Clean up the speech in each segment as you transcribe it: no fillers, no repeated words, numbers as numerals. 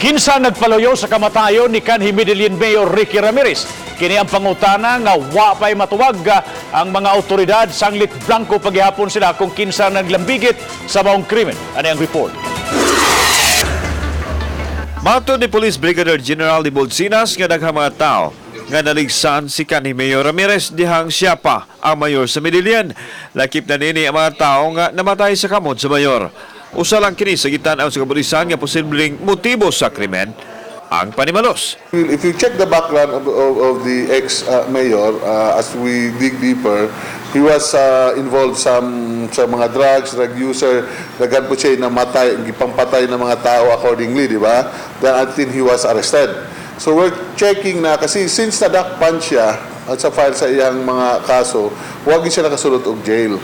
Kinsa nagpaluyo sa kamatayon ni kanhi Medellin Mayor Ricky Ramirez. Kini ang pangutana nga wa pay matuwag ang mga otoridad sanglit blanco paghihapon sila kung kinsa naglambigit sa maong krimen. Ano ang report? Matod ni Police Brigadier General de Bolsinas nga daghang mga tao nga naligsan si kanhi Mayor Ramirez dihang siya pa ang mayor sa Medellin. Lakip na nini ang mga tao nga namatay sa kamot sa mayor. Usa lang kini sa gitan-aw sa kapulisan nga posibleng motibo sa krimen ang panimalos. If you check the background of the ex-mayor, as we dig deeper, he was involved sa mga drugs, drug user, naghan po siya namatay, gipampatay ng mga tao accordingly, di ba? Then until he was arrested. So we're checking na, kasi since nadakpan siya at sa file sa iyang mga kaso, huwag siya nakasulot og jail.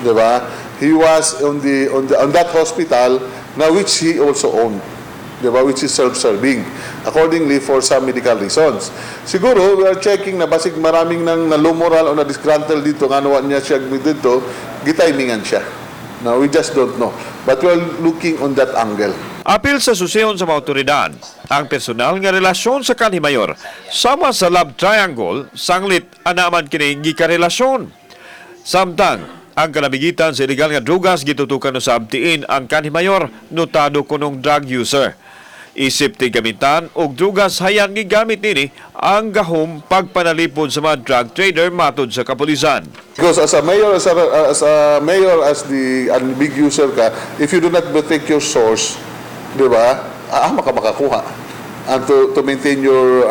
Di ba? He was on that hospital na which he also owned. Diba? Which is self-serving. Accordingly, for some medical reasons. Siguro, we are checking na basig maraming nang nalumoral o na-disgruntled dito, nga nawa niya siya dito, gitimingan siya. Now, we just don't know. But we are looking on that angle. Apil sa susiyon sa mga otoridad, ang personal nga relasyon sa kanhi mayor sama sa love triangle sanglit anaman kini gikarelasyon. Samtang ang kalamigitan sa illegal nga drugas gitutukan no sa abtiin ang kanhi mayor notado kunong drug user. Isip ti gamitan og drugas hayang gigamit nini ang gahom pagpanalipod sa mga drug trader matod sa kapulisan. Because as a mayor, as the big user ka, if you do not protect your source, di ba, makakuha. And to maintain your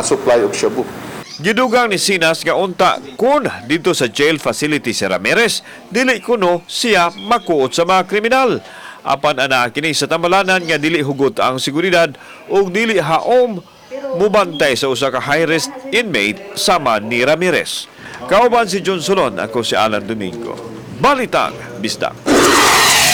supply of shabu. Gidugang ni Sinas nga unta kun dito sa jail facility si Ramirez, dili kuno siya makuot sa mga kriminal. Apan ana kini sa tambalanan nga dili hugot ang seguridad ug dili haom mubantay sa usa ka high-risk inmate sama ni Ramirez. Kauban si John Solon, ako si Alan Domingo. Balitang Bisdak.